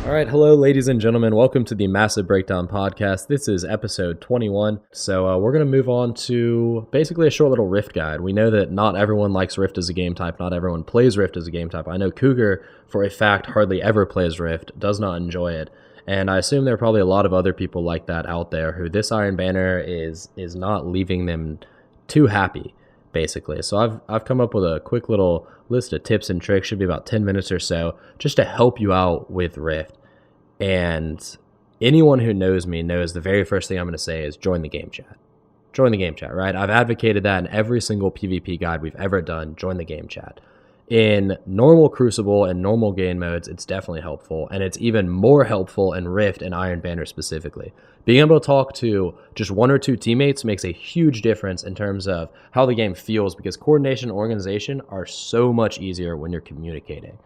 All right, hello, ladies and gentlemen. Welcome to the Massive Breakdown Podcast. This is episode 21. So we're going to move on to basically a short little Rift guide. We know that not everyone likes Rift as a game type. Not everyone plays Rift as a game type. I know Cougar, for a fact, hardly ever plays Rift, does not enjoy it. And I assume there are probably a lot of other people like that out there who this Iron Banner is not leaving them too happy, basically. So I've come up with a quick little list of tips and tricks, should be about 10 minutes or so, just to help you out with Rift. And anyone who knows me knows the very first thing I'm going to say is join the game chat. Join the game chat, right? I've advocated that in every single PvP guide we've ever done. Join the game chat. In normal Crucible and normal game modes, it's definitely helpful, and it's even more helpful in Rift and Iron Banner specifically. Being able to talk to just one or two teammates makes a huge difference in terms of how the game feels, because coordination and organization are so much easier when you're communicating.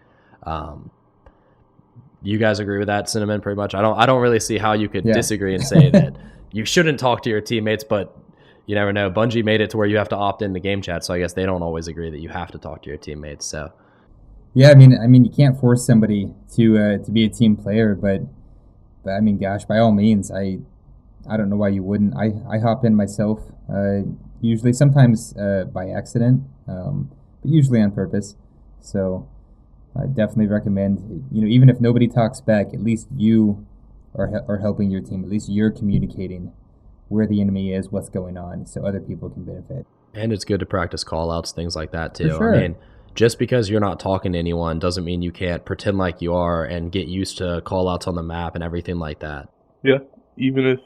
You guys agree with that, Cinnamon? Pretty much. I don't really see how you could disagree and say that you shouldn't talk to your teammates, but you never know. Bungie made it to where you have to opt in the game chat, so I guess they don't always agree that you have to talk to your teammates. So, yeah, I mean, you can't force somebody to be a team player, but I mean, gosh, by all means, I don't know why you wouldn't. I hop in myself, usually, sometimes by accident, but usually on purpose. So, I definitely recommend. Even if nobody talks back, at least you are helping your team. At least you're communicating where the enemy is, what's going on, so other people can benefit. And it's good to practice call-outs, things like that, too. For sure. I mean, just because you're not talking to anyone doesn't mean you can't pretend like you are and get used to call-outs on the map and everything like that. Yeah, even if,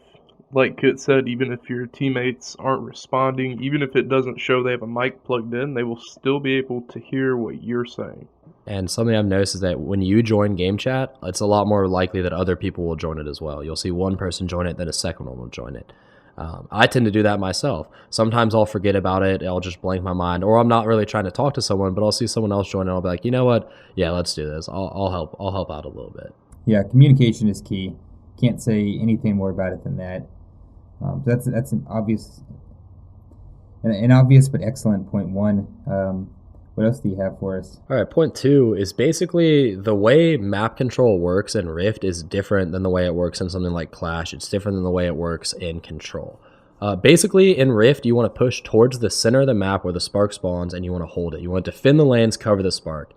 like Kit said, even if your teammates aren't responding, even if it doesn't show they have a mic plugged in, they will still be able to hear what you're saying. And something I've noticed is that when you join game chat, it's a lot more likely that other people will join it as well. You'll see one person join it, then a second one will join it. I tend to do that myself. Sometimes I'll forget about it. I'll just blank my mind, or I'm not really trying to talk to someone, but I'll see someone else join and I'll be like, you know what? Yeah, let's do this. I'll help. I'll help out a little bit. Yeah, communication is key. Can't say anything more about it than that. That's an obvious but excellent point one. What else do you have for us? All right, point two is basically the way map control works in Rift is different than the way it works in something like Clash. It's different than the way it works in Control. Basically, in Rift, you want to push towards the center of the map where the spark spawns, and you want to hold it. You want to defend the lanes, cover the spark.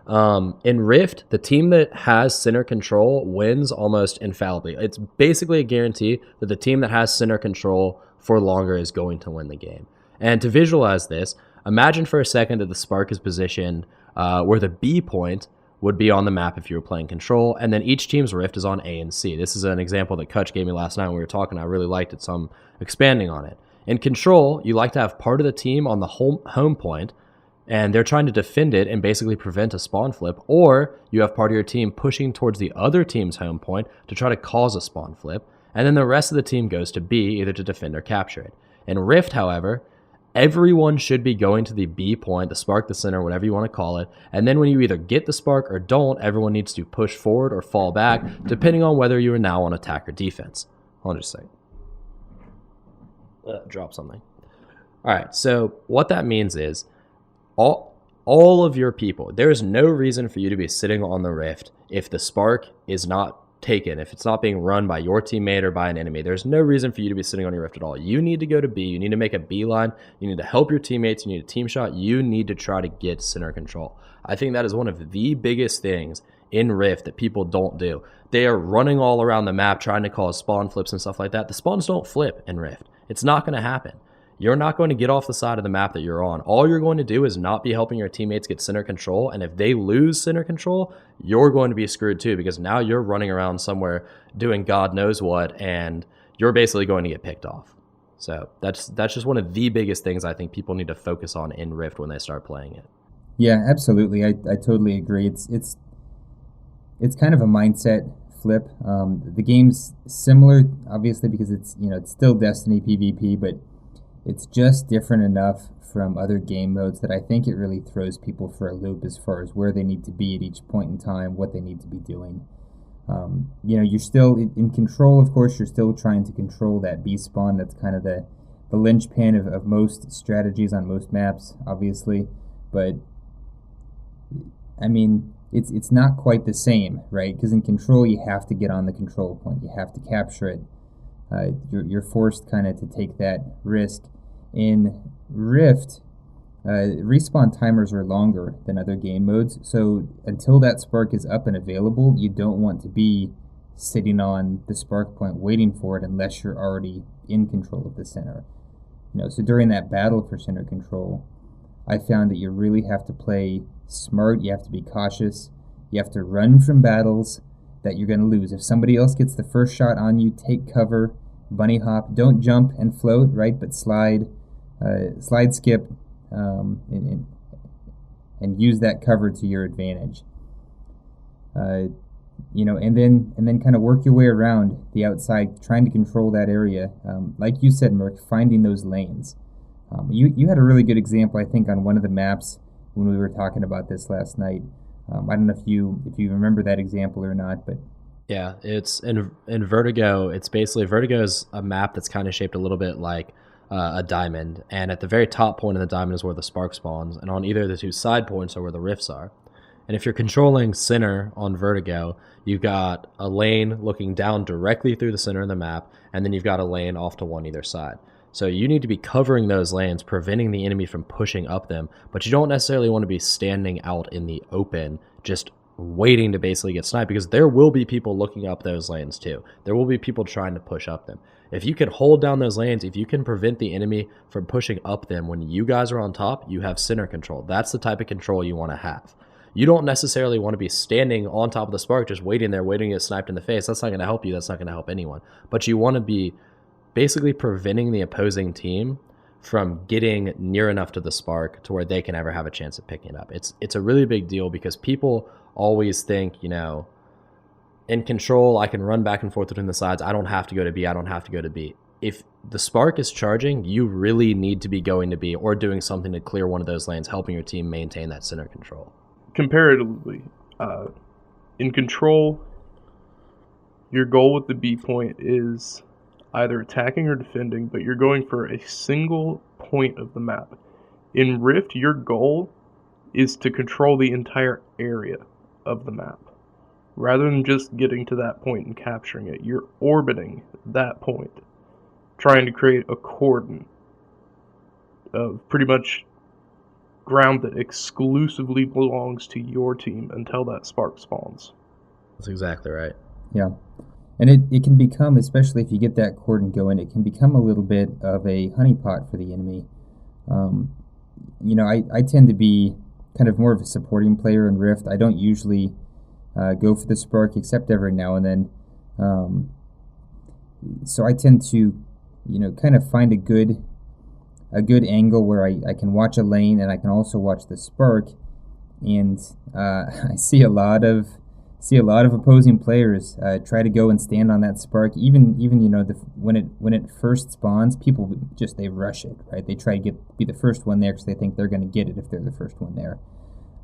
In Rift, the team that has center control wins almost infallibly. It's basically a guarantee that the team that has center control for longer is going to win the game. And to visualize this, imagine for a second that the spark is positioned where the B point would be on the map if you were playing Control, and then each team's Rift is on A and C. This is an example that Kutch gave me last night when we were talking. I really liked it, so I'm expanding on it. In Control, you like to have part of the team on the home point, and they're trying to defend it and basically prevent a spawn flip, or you have part of your team pushing towards the other team's home point to try to cause a spawn flip, and then the rest of the team goes to B, either to defend or capture it. In Rift, however, everyone should be going to the B point, the spark, the center, whatever you want to call it. And then when you either get the spark or don't, everyone needs to push forward or fall back, depending on whether you are now on attack or defense. Hold on just a second. Drop something. All right, so what that means is all of your people, there is no reason for you to be sitting on the Rift if the spark is not taken, if it's not being run by your teammate or by an enemy. There's no reason for you to be sitting on your Rift at all. You need to go to B. You need to make a beeline. You need to help your teammates. You need a team shot. You need to try to get center control. I think that is one of the biggest things in Rift that people don't do. They are running all around the map trying to cause spawn flips and stuff like that. The spawns don't flip in Rift. It's not going to happen. You're not going to get off the side of the map that you're on. All you're going to do is not be helping your teammates get center control, and if they lose center control, you're going to be screwed too, because now you're running around somewhere doing God knows what, and you're basically going to get picked off. So that's just one of the biggest things I think people need to focus on in Rift when they start playing it. Yeah, absolutely. I totally agree. It's kind of a mindset flip. The game's similar, obviously, because it's still Destiny PvP, but it's just different enough from other game modes that I think it really throws people for a loop as far as where they need to be at each point in time, what they need to be doing. You're still in Control, of course. You're still trying to control that B spawn. That's kind of the linchpin of most strategies on most maps, obviously. But I mean, it's not quite the same, right? Because in control, you have to get on the control point, you have to capture it. You're forced kind of to take that risk. In Rift, respawn timers are longer than other game modes, so until that spark is up and available, you don't want to be sitting on the spark point waiting for it unless you're already in control of the center. So during that battle for center control, I found that you really have to play smart, you have to be cautious, you have to run from battles that you're going to lose. If somebody else gets the first shot on you, take cover, bunny hop, don't jump and float, right, but slide, skip, and use that cover to your advantage. And then kind of work your way around the outside, trying to control that area. Like you said, Merc, finding those lanes. You had a really good example, I think, on one of the maps when we were talking about this last night. I don't know if you remember that example or not, but yeah, it's in Vertigo. It's basically Vertigo is a map that's kind of shaped a little bit like a diamond, and at the very top point of the diamond is where the spark spawns, and on either of the two side points are where the rifts are. And if you're controlling center on Vertigo, you've got a lane looking down directly through the center of the map, and then you've got a lane off to one either side. So you need to be covering those lanes, preventing the enemy from pushing up them, but you don't necessarily want to be standing out in the open, just waiting to basically get sniped, because there will be people looking up those lanes too. There will be people trying to push up them. If you can hold down those lanes, if you can prevent the enemy from pushing up them when you guys are on top, you have center control. That's the type of control you want to have. You don't necessarily want to be standing on top of the spark, just waiting there, waiting to get sniped in the face. That's not going to help you. That's not going to help anyone. But you want to be basically preventing the opposing team from getting near enough to the spark to where they can ever have a chance at picking it up. It's a really big deal, because people always think, in control, I can run back and forth between the sides. I don't have to go to B. I don't have to go to B. If the spark is charging, you really need to be going to B or doing something to clear one of those lanes, helping your team maintain that center control. Comparatively, in control, your goal with the B point is either attacking or defending, but you're going for a single point of the map. In Rift, your goal is to control the entire area of the map. Rather than just getting to that point and capturing it, you're orbiting that point, trying to create a cordon of pretty much ground that exclusively belongs to your team until that spark spawns. That's exactly right. Yeah. And it can become, especially if you get that cordon going, it can become a little bit of a honeypot for the enemy. I tend to be kind of more of a supporting player in Rift. I don't usually go for the spark, except every now and then. So I tend to, kind of find a good angle where I can watch a lane and I can also watch the spark. And I see a lot of opposing players try to go and stand on that spark. Even when it first spawns, people they rush it, right? They try to be the first one there because they think they're going to get it if they're the first one there.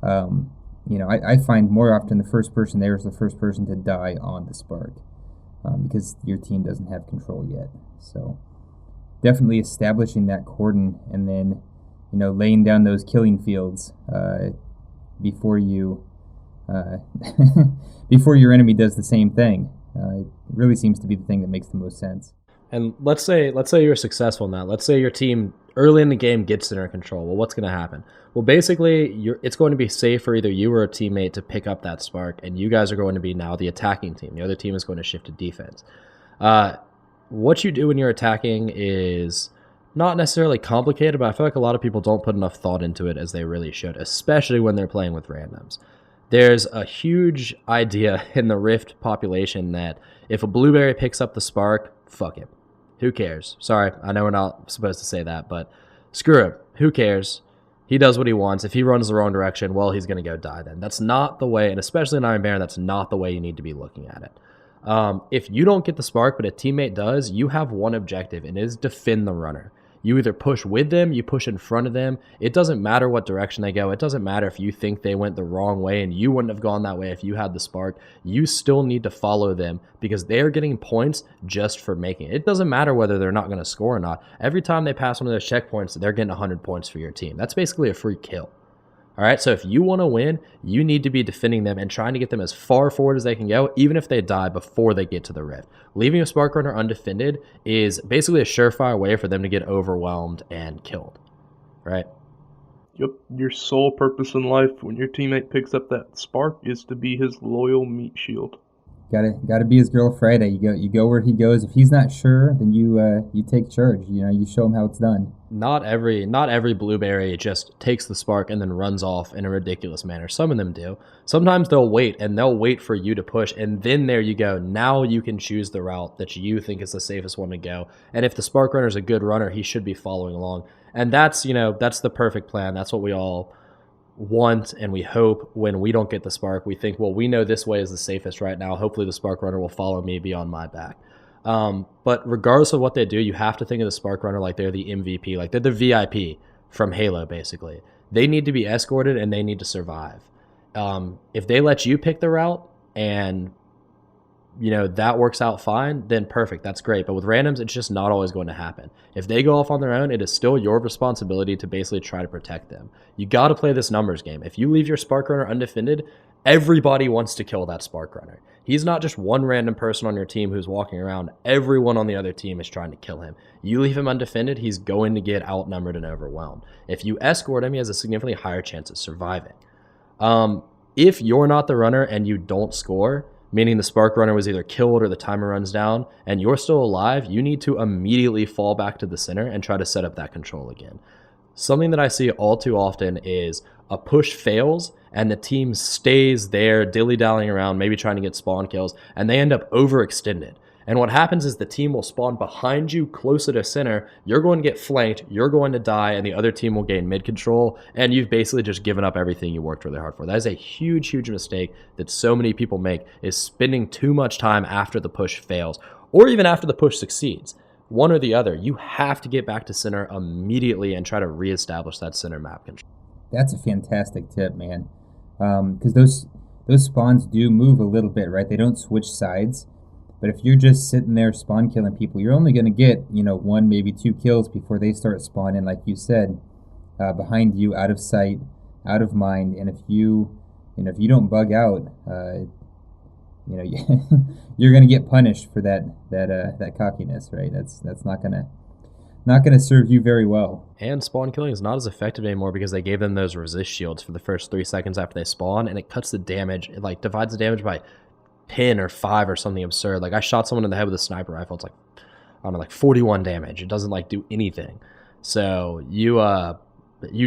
I find more often the first person there is the first person to die on the spark because your team doesn't have control yet. So definitely establishing that cordon and then laying down those killing fields before you. Before your enemy does the same thing. It really seems to be the thing that makes the most sense. And let's say you're successful in that. Let's say your team early in the game gets center control. Well, what's going to happen? Well, basically, it's going to be safe for either you or a teammate to pick up that spark, and you guys are going to be now the attacking team. The other team is going to shift to defense. What you do when you're attacking is not necessarily complicated, but I feel like a lot of people don't put enough thought into it as they really should, especially when they're playing with randoms. There's a huge idea in the Rift population that if a blueberry picks up the spark, fuck him. Who cares? Sorry, I know we're not supposed to say that, but screw him. Who cares? He does what he wants. If he runs the wrong direction, well, he's going to go die then. That's not the way, and especially in Iron Baron, that's not the way you need to be looking at it. If you don't get the spark, but a teammate does, you have one objective, and it is defend the runner. You either push with them, you push in front of them. It doesn't matter what direction they go. It doesn't matter if you think they went the wrong way and you wouldn't have gone that way if you had the spark. You still need to follow them because they're getting points just for making it. It doesn't matter whether they're not going to score or not. Every time they pass one of those checkpoints, they're getting 100 points for your team. That's basically a free kill. All right, so if you want to win, you need to be defending them and trying to get them as far forward as they can go, even if they die before they get to the rift. Leaving a Spark Runner undefended is basically a surefire way for them to get overwhelmed and killed, right? Yep, your sole purpose in life when your teammate picks up that spark is to be his loyal meat shield. Gotta be his girl Friday. You go where he goes. If he's not sure, then you take charge. You show him how it's done. Not every blueberry just takes the spark and then runs off in a ridiculous manner. Some of them do. Sometimes they'll wait for you to push, and then there you go. Now you can choose the route that you think is the safest one to go. And if the spark runner is a good runner, he should be following along. And that's the perfect plan. That's what we all want and we hope. When we don't get the spark, we think, well, we know this way is the safest right now. Hopefully the spark runner will follow me beyond my back. But regardless of what they do, you have to think of the spark runner like they're the MVP, like they're the VIP from Halo. Basically, they need to be escorted and they need to survive. If they let you pick the route and that works out fine, then perfect, that's great. But with randoms, it's just not always going to happen. If they go off on their own, it is still your responsibility to basically try to protect them. You got to play this numbers game. If you leave your spark runner undefended, everybody wants to kill that spark runner. He's not just one random person on your team who's walking around. Everyone on the other team is trying to kill him. You leave him undefended, he's going to get outnumbered and overwhelmed. If you escort him, he has a significantly higher chance of surviving. If you're not the runner and you don't score, meaning the spark runner was either killed or the timer runs down, and you're still alive, you need to immediately fall back to the center and try to set up that control again. Something that I see all too often is a push fails and the team stays there dilly-dallying around, maybe trying to get spawn kills, and they end up overextended. And what happens is the team will spawn behind you closer to center, you're going to get flanked, you're going to die, and the other team will gain mid control, and you've basically just given up everything you worked really hard for. That is a huge, huge mistake that so many people make, is spending too much time after the push fails, or even after the push succeeds. One or the other. You have to get back to center immediately and try to reestablish that center map control. That's a fantastic tip, man. Because those spawns do move a little bit, right? They don't switch sides. But if you're just sitting there spawn killing people, you're only going to get, one, maybe 2 kills before they start spawning, like you said, behind you, out of sight, out of mind. And if you don't bug out, you're going to get punished for that cockiness, right? That's not going to serve you very well. And spawn killing is not as effective anymore because they gave them those resist shields for the first 3 seconds after they spawn, and it cuts the damage. It divides the damage by 10 or 5 or something absurd. Like I shot someone in the head with a sniper rifle. It's like 41 damage. It doesn't do anything. So you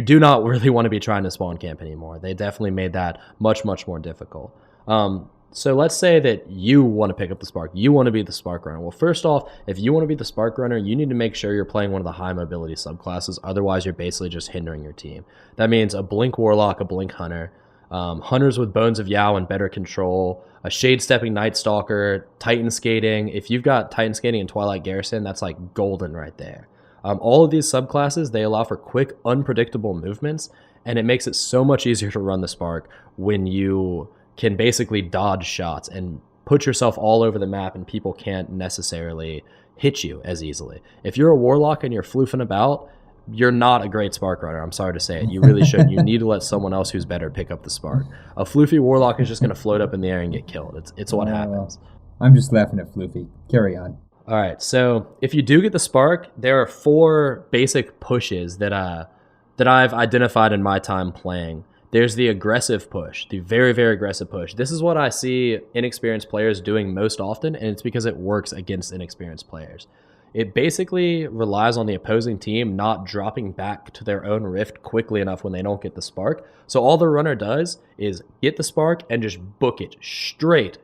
do not really want to be trying to spawn camp anymore. They definitely made that much, much more difficult. So let's say that you want to pick up the spark. You want to be the spark runner. Well, first off, if you want to be the spark runner, you need to make sure you're playing one of the high mobility subclasses. Otherwise, you're basically just hindering your team. That means a blink warlock, a blink hunter, hunters with Bones of Yao and better control, a shade stepping Night Stalker, Titan skating. If you've got Titan skating and Twilight Garrison, that's like golden right there. All of these subclasses, they allow for quick, unpredictable movements, and it makes it so much easier to run the spark when you can basically dodge shots and put yourself all over the map and people can't necessarily hit you as easily. If you're a warlock and you're floofing about, you're not a great spark runner. I'm sorry to say it. You really shouldn't. You need to let someone else who's better pick up the spark. A floofy warlock is just going to float up in the air and get killed. It's what happens. I'm just laughing at floofy. Carry on. All right. So if you do get the spark, there are 4 basic pushes that I've identified in my time playing. There's the aggressive push, the very, very aggressive push. This is what I see inexperienced players doing most often, and it's because it works against inexperienced players. It basically relies on the opposing team not dropping back to their own rift quickly enough when they don't get the spark. So all the runner does is get the spark and just book it straight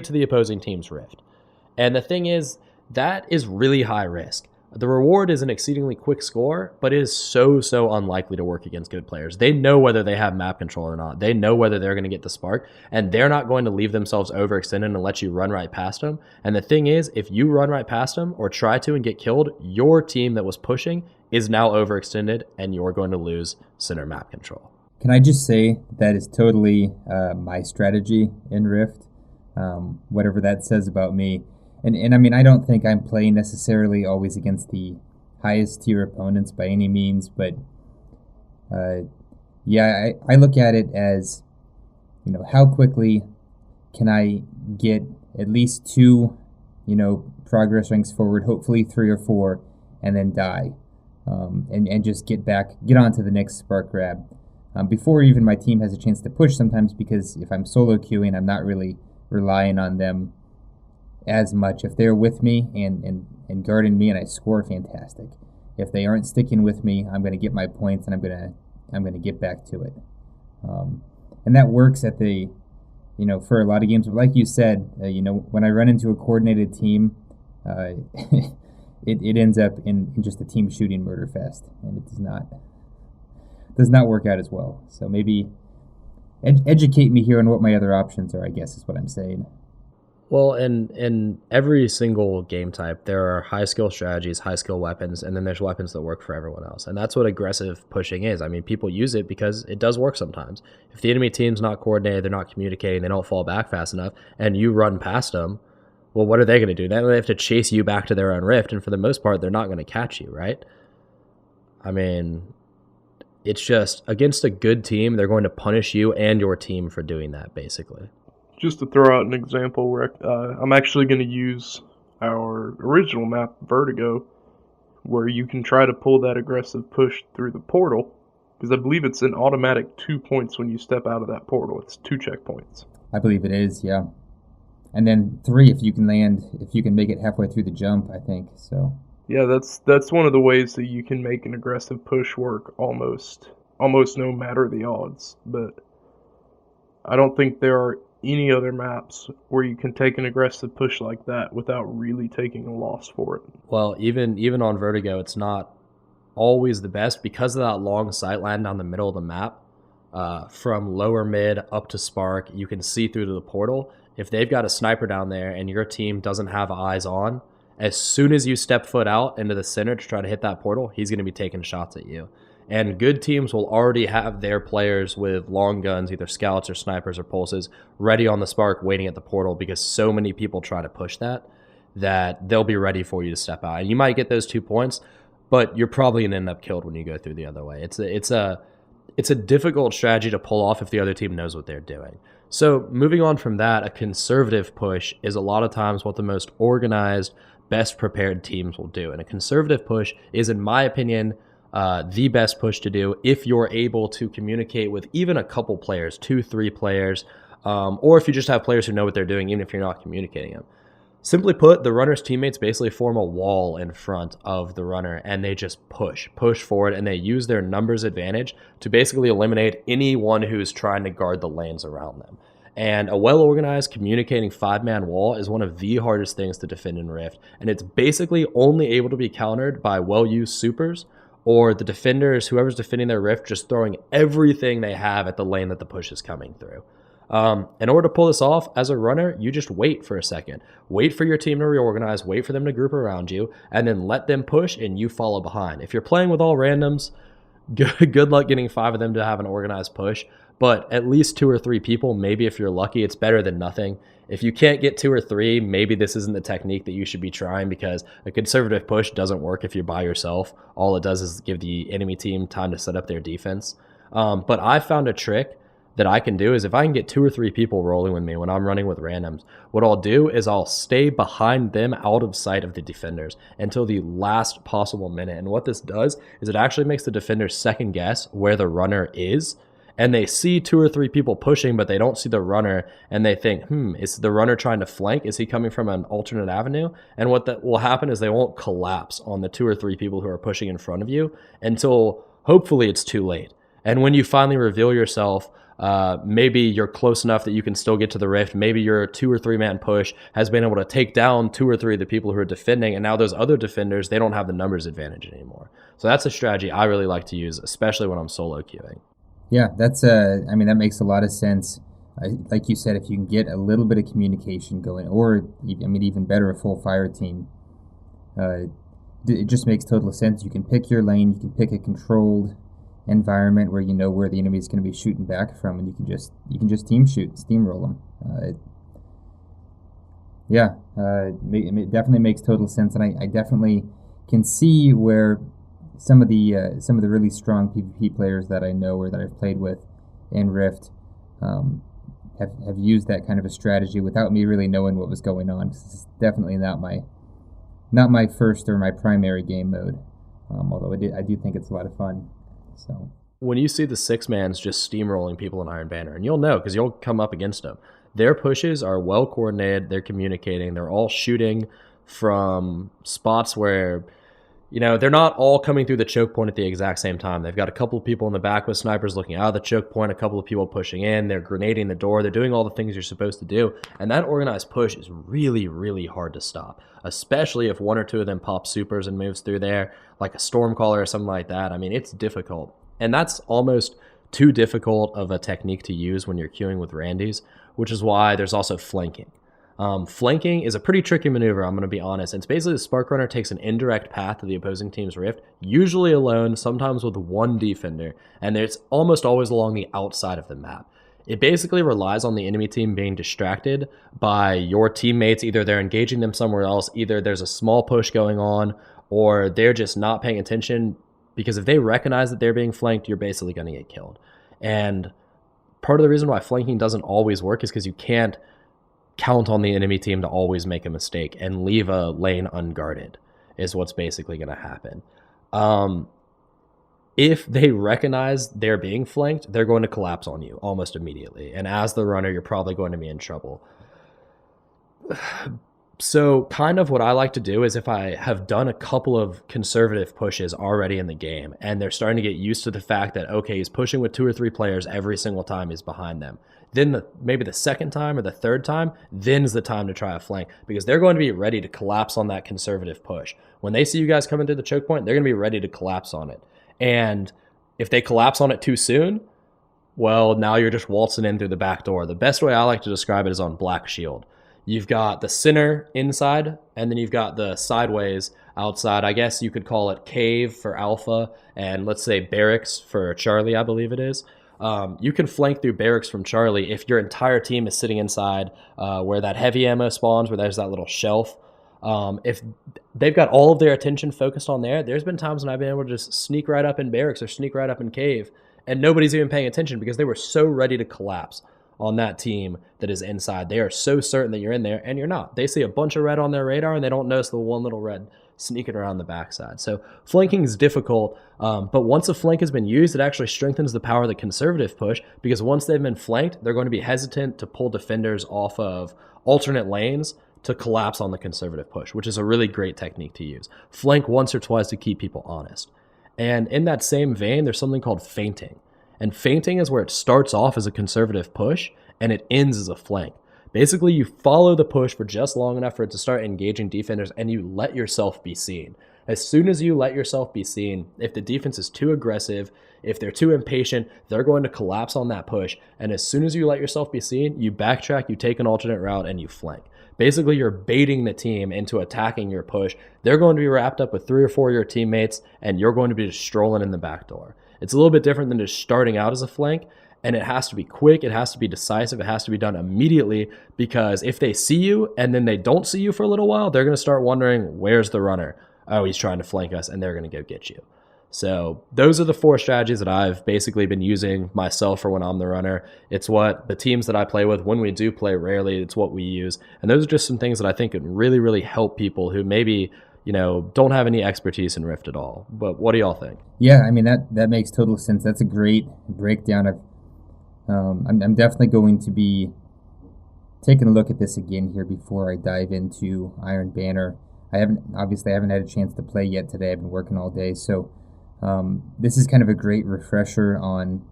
to the opposing team's rift. And the thing is, that is really high risk. The reward is an exceedingly quick score, but it is so unlikely to work against good players. They know whether they have map control or not. They know whether they're going to get the spark, and they're not going to leave themselves overextended and let you run right past them. And the thing is, if you run right past them or try to and get killed, your team that was pushing is now overextended, and you're going to lose center map control. Can I just say that is totally my strategy in Rift, whatever that says about me. And I mean, I don't think I'm playing necessarily always against the highest tier opponents by any means, but Yeah, I look at it as, how quickly can I get at least two, progress ranks forward, hopefully three or four, and then die, and just get on to the next spark grab. Before even my team has a chance to push sometimes, because if I'm solo queuing, I'm not really relying on them as much. If they're with me and guarding me and I score, fantastic. If they aren't sticking with me, I'm going to get my points and I'm going to get back to it. And that works at the, for a lot of games. But like you said, when I run into a coordinated team, it ends up in just a team shooting murder fest, and it does not work out as well. So maybe educate me here on what my other options are, I guess is what I'm saying. Well, in every single game type, there are high skill strategies, high skill weapons, and then there's weapons that work for everyone else. And that's what aggressive pushing is. I mean, people use it because it does work sometimes. If the enemy team's not coordinated, they're not communicating, they don't fall back fast enough, and you run past them, well, what are they going to do? Then they have to chase you back to their own rift, and for the most part, they're not going to catch you, right? I mean, it's just against a good team, they're going to punish you and your team for doing that, basically. Just to throw out an example, where I'm actually going to use our original map, Vertigo, where you can try to pull that aggressive push through the portal, because I believe it's an automatic 2 points when you step out of that portal. It's 2 checkpoints. I believe it is, yeah. And then 3 if you can make it halfway through the jump, I think. So yeah, that's one of the ways that you can make an aggressive push work almost no matter the odds. But I don't think there are any other maps where you can take an aggressive push like that without really taking a loss for it. Well, even on Vertigo, it's not always the best because of that long sight line down the middle of the map. From lower mid up to Spark, you can see through to the portal. If they've got a sniper down there and your team doesn't have eyes on, as soon as you step foot out into the center to try to hit that portal, he's going to be taking shots at you. And good teams will already have their players with long guns, either scouts or snipers or pulses, ready on the Spark waiting at the portal, because so many people try to push that they'll be ready for you to step out. And you might get those 2 points, but you're probably going to end up killed when you go through the other way. It's a difficult strategy to pull off if the other team knows what they're doing. So moving on from that, a conservative push is a lot of times what the most organized, best prepared teams will do. And a conservative push is, in my opinion, the best push to do if you're able to communicate with even a couple players, 2-3 players, or if you just have players who know what they're doing, even if you're not communicating them. Simply put, the runner's teammates basically form a wall in front of the runner, and they just push forward, and they use their numbers advantage to basically eliminate anyone who's trying to guard the lanes around them. And a well-organized communicating 5-man wall is one of the hardest things to defend in Rift, and it's basically only able to be countered by well-used supers, or the defenders, whoever's defending their Rift, just throwing everything they have at the lane that the push is coming through. In order to pull this off, as a runner, you just wait for a second. Wait for your team to reorganize, wait for them to group around you, and then let them push and you follow behind. If you're playing with all randoms, good luck getting 5 of them to have an organized push, but at least 2 or 3 people, maybe if you're lucky, it's better than nothing. If you can't get 2 or 3, maybe this isn't the technique that you should be trying, because a conservative push doesn't work if you're by yourself. All it does is give the enemy team time to set up their defense. But I found a trick that I can do is, if I can get 2 or 3 people rolling with me when I'm running with randoms, what I'll do is I'll stay behind them out of sight of the defenders until the last possible minute. And what this does is it actually makes the defenders second guess where the runner is, and they see 2 or 3 people pushing, but they don't see the runner, and they think, is the runner trying to flank? Is he coming from an alternate avenue? And what that will happen is they won't collapse on the 2 or 3 people who are pushing in front of you until hopefully it's too late. And when you finally reveal yourself, maybe you're close enough that you can still get to the rift. Maybe your 2 or 3 man push has been able to take down 2 or 3 of the people who are defending, and now those other defenders, they don't have the numbers advantage anymore. So that's a strategy I really like to use, especially when I'm solo queuing. Yeah, that makes a lot of sense. Like you said, if you can get a little bit of communication going, or even better, a full fire team, it just makes total sense. You can pick your lane, you can pick a controlled environment where you know where the enemy is going to be shooting back from, and you can just team shoot, steamroll them. It definitely makes total sense, and I definitely can see where some of the really strong PvP players that I know or that I've played with in Rift have used that kind of a strategy without me really knowing what was going on. It's definitely not my first or my primary game mode. Although I do think it's a lot of fun. So when you see the 6-mans just steamrolling people in Iron Banner, and you'll know because you'll come up against them, their pushes are well coordinated, they're communicating, they're all shooting from spots where, they're not all coming through the choke point at the exact same time. They've got a couple of people in the back with snipers looking out of the choke point, a couple of people pushing in, they're grenading the door, they're doing all the things you're supposed to do, and that organized push is really, really hard to stop, especially if one or two of them pop supers and moves through there, like a Stormcaller or something like that. I mean, it's difficult. And that's almost too difficult of a technique to use when you're queuing with Randys, which is why there's also flanking. Flanking is a pretty tricky maneuver, I'm going to be honest. It's basically the Spark Runner takes an indirect path to the opposing team's rift, usually alone, sometimes with one defender, and it's almost always along the outside of the map. It basically relies on the enemy team being distracted by your teammates. Either they're engaging them somewhere else, either there's a small push going on, or they're just not paying attention, because if they recognize that they're being flanked, you're basically going to get killed. And part of the reason why flanking doesn't always work is because you can't count on the enemy team to always make a mistake and leave a lane unguarded is what's basically going to happen. If they recognize they're being flanked, they're going to collapse on you almost immediately. And as the runner, you're probably going to be in trouble. So kind of what I like to do is if I have done a couple of conservative pushes already in the game and they're starting to get used to the fact that, okay, he's pushing with 2 or 3 players every single time he's behind them, then maybe the second time or the third time, then's the time to try a flank, because they're going to be ready to collapse on that conservative push. When they see you guys coming through the choke point, they're going to be ready to collapse on it. And if they collapse on it too soon, well, now you're just waltzing in through the back door. The best way I like to describe it is on Black Shield. You've got the center inside, and then you've got the sideways outside. I guess you could call it Cave for Alpha, and let's say Barracks for Charlie, I believe it is. You can flank through Barracks from Charlie if your entire team is sitting inside where that heavy ammo spawns, where there's that little shelf. If they've got all of their attention focused on there's been times when I've been able to just sneak right up in Barracks or sneak right up in Cave, and nobody's even paying attention because they were so ready to collapse on that team that is inside. They are so certain that you're in there, and you're not. They see a bunch of red on their radar, and they don't notice the one little red sneaking around the backside. So flanking is difficult, but once a flank has been used, it actually strengthens the power of the conservative push, because once they've been flanked, they're going to be hesitant to pull defenders off of alternate lanes to collapse on the conservative push, which is a really great technique to use. Flank once or twice to keep people honest. And in that same vein, there's something called feinting. And feinting is where it starts off as a conservative push and it ends as a flank. Basically, you follow the push for just long enough for it to start engaging defenders, and you let yourself be seen. As soon as you let yourself be seen, if the defense is too aggressive, if they're too impatient, they're going to collapse on that push. And as soon as you let yourself be seen, you backtrack, you take an alternate route, and you flank. Basically, you're baiting the team into attacking your push. They're going to be wrapped up with 3 or 4 of your teammates, and you're going to be just strolling in the back door. It's a little bit different than just starting out as a flank, and it has to be quick, it has to be decisive, it has to be done immediately, because if they see you and then they don't see you for a little while, they're going to start wondering, where's the runner? Oh, he's trying to flank us, and they're going to go get you. So those are the 4 strategies that I've basically been using myself for when I'm the runner. It's what the teams that I play with, when we do play rarely, it's what we use. And those are just some things that I think could really, really help people who maybe, don't have any expertise in Rift at all. But what do y'all think? Yeah, I mean, that makes total sense. That's a great breakdown of I'm definitely going to be taking a look at this again here before I dive into Iron Banner. I haven't had a chance to play yet today. I've been working all day, so this is kind of a great refresher on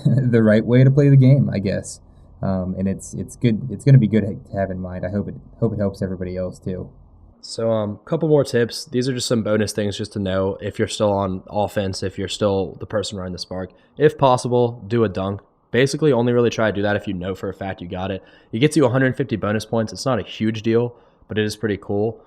the right way to play the game, I guess. And it's good. It's going to be good to have in mind. I hope it helps everybody else too. So a couple more tips. These are just some bonus things just to know if you're still on offense, if you're still the person running the spark. If possible, do a dunk. Basically, only really try to do that if you know for a fact you got it. It gets you 150 bonus points. It's not a huge deal, but it is pretty cool.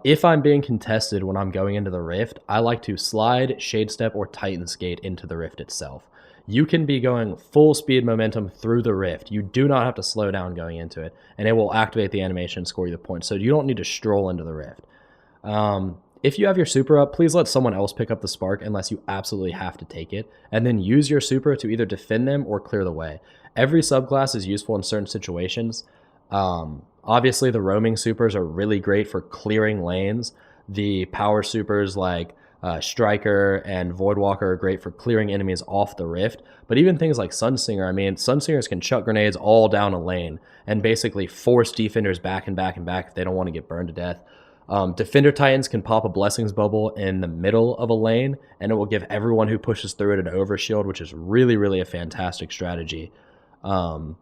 If I'm being contested when I'm going into the Rift, I like to slide, shade step, or Titan skate into the Rift itself. You can be going full speed momentum through the Rift. You do not have to slow down going into it, and it will activate the animation and score you the points. So you don't need to stroll into the Rift. if you have your super up, please let someone else pick up the spark unless you absolutely have to take it, and then use your super to either defend them or clear the way. Every subclass is useful in certain situations. Obviously, the roaming supers are really great for clearing lanes. The power supers like Striker and Voidwalker are great for clearing enemies off the rift. But even things like Sunsinger, I mean, Sunsingers can chuck grenades all down a lane and basically force defenders back and back and back if they don't want to get burned to death. Defender Titans can pop a Blessings Bubble in the middle of a lane, and it will give everyone who pushes through it an overshield, which is really, really a fantastic strategy. Trying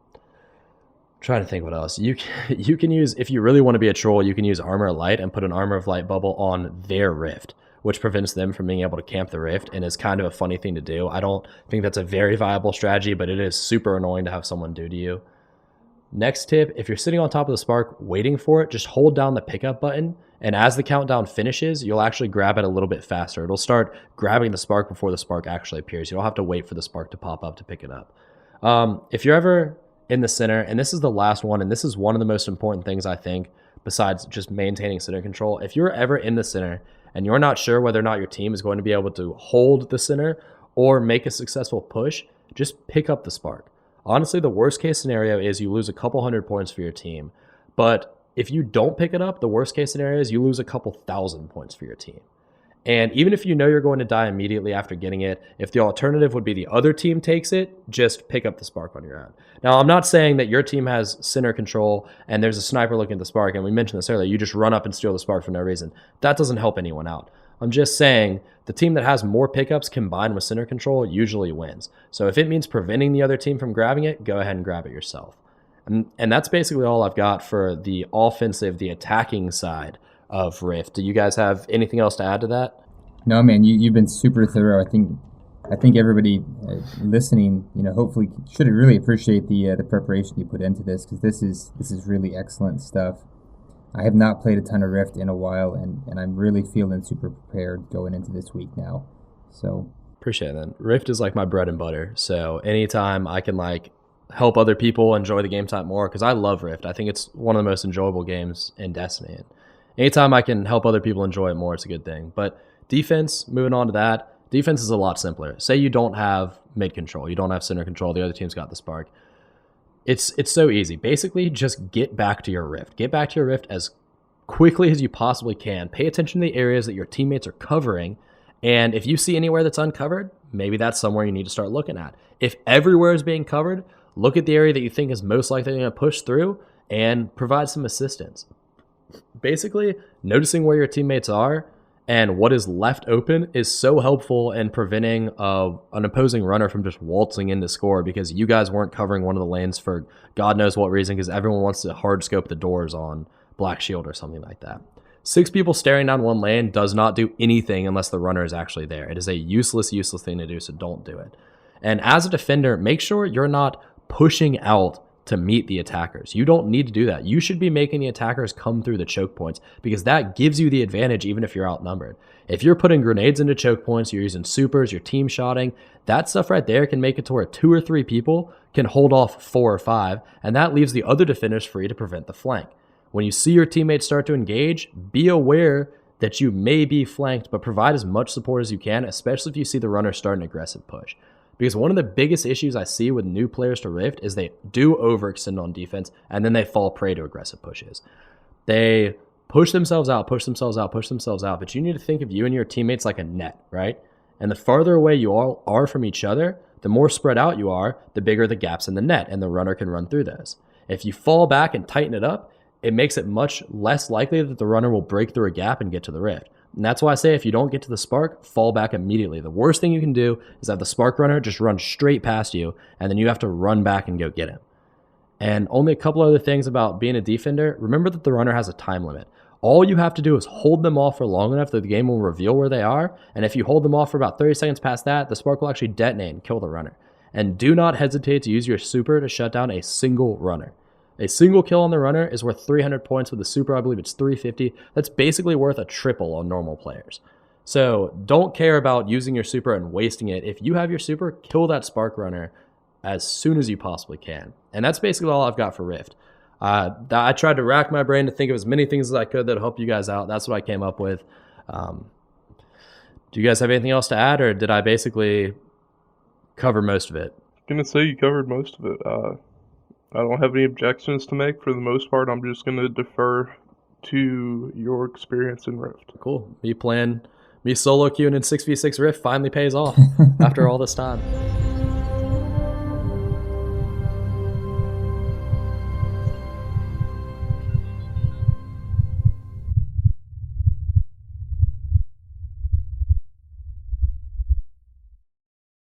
to think what else. You can use, if you really want to be a troll, you can use Armor of Light and put an Armor of Light bubble on their rift, which prevents them from being able to camp the rift, and is kind of a funny thing to do. I don't think that's a very viable strategy, but it is super annoying to have someone do to you. Next tip, if you're sitting on top of the spark waiting for it, just hold down the pickup button, and as the countdown finishes, you'll actually grab it a little bit faster. It'll start grabbing the spark before the spark actually appears. You don't have to wait for the spark to pop up to pick it up. If you're ever in the center, and this is the last one, and this is one of the most important things I think, besides just maintaining center control. If you're ever in the center and you're not sure whether or not your team is going to be able to hold the center or make a successful push, just pick up the spark. Honestly, the worst case scenario is you lose a couple hundred points for your team. But if you don't pick it up, the worst case scenario is you lose a couple thousand points for your team. And even if you know you're going to die immediately after getting it, if the alternative would be the other team takes it, just pick up the spark on your own. Now, I'm not saying that your team has center control and there's a sniper looking at the spark, and we mentioned this earlier, you just run up and steal the spark for no reason. That doesn't help anyone out. I'm just saying the team that has more pickups combined with center control usually wins. So if it means preventing the other team from grabbing it, go ahead and grab it yourself. And that's basically all I've got for the offensive, the attacking side of Rift. Do you guys have anything else to add to that? No, man, you've been super thorough. I think everybody listening, hopefully should really appreciate the preparation you put into this, because this is really excellent stuff. I have not played a ton of Rift in a while, and I'm really feeling super prepared going into this week now. So appreciate that. Rift is like my bread and butter. So anytime I can help other people enjoy the game type more, because I love Rift. I think it's one of the most enjoyable games in Destiny. And anytime I can help other people enjoy it more, it's a good thing. But defense, moving on to that, defense is a lot simpler. Say you don't have mid control, you don't have center control, the other team's got the spark. It's so easy. Basically, just get back to your rift. Get back to your rift as quickly as you possibly can. Pay attention to the areas that your teammates are covering, and if you see anywhere that's uncovered, maybe that's somewhere you need to start looking at. If everywhere is being covered, look at the area that you think is most likely going to push through and provide some assistance. Basically, noticing where your teammates are and what is left open is so helpful in preventing an opposing runner from just waltzing in to score, because you guys weren't covering one of the lanes for God knows what reason, because everyone wants to hard scope the doors on Black Shield or something like that. 6 people staring down one lane does not do anything unless the runner is actually there. It is a useless thing to do, so don't do it. And as a defender, make sure you're not pushing out to meet the attackers. You don't need to do that. You should be making the attackers come through the choke points, because that gives you the advantage even if you're outnumbered. If you're putting grenades into choke points, you're using supers, you're team shotting, that stuff right there can make it to where 2 or 3 people can hold off 4 or 5, and that leaves the other defenders free to prevent the flank. When you see your teammates start to engage, be aware that you may be flanked, but provide as much support as you can, especially if you see the runner start an aggressive push. Because one of the biggest issues I see with new players to Rift is they do overextend on defense, and then they fall prey to aggressive pushes. They push themselves out, but you need to think of you and your teammates like a net, right? And the farther away you all are from each other, the more spread out you are, the bigger the gaps in the net, and the runner can run through those. If you fall back and tighten it up, it makes it much less likely that the runner will break through a gap and get to the rift. And that's why I say if you don't get to the spark, fall back immediately. The worst thing you can do is have the spark runner just run straight past you, and then you have to run back and go get him. And only a couple other things about being a defender. Remember that the runner has a time limit. All you have to do is hold them off for long enough that the game will reveal where they are. And if you hold them off for about 30 seconds past that, the spark will actually detonate and kill the runner. And do not hesitate to use your super to shut down a single runner. A single kill on the runner is worth 300 points. With the super, I believe it's 350. That's basically worth a triple on normal players. So don't care about using your super and wasting it. If you have your super, kill that spark runner as soon as you possibly can. And that's basically all I've got for Rift. I tried to rack my brain to think of as many things as I could that help you guys out. That's what I came up with. Do you guys have anything else to add, or did I basically cover most of it? Gonna say you covered most of it. I don't have any objections to make. For the most part, I'm just gonna defer to your experience in Rift. Cool. Me solo queuing in 6v6 Rift finally pays off after all this time.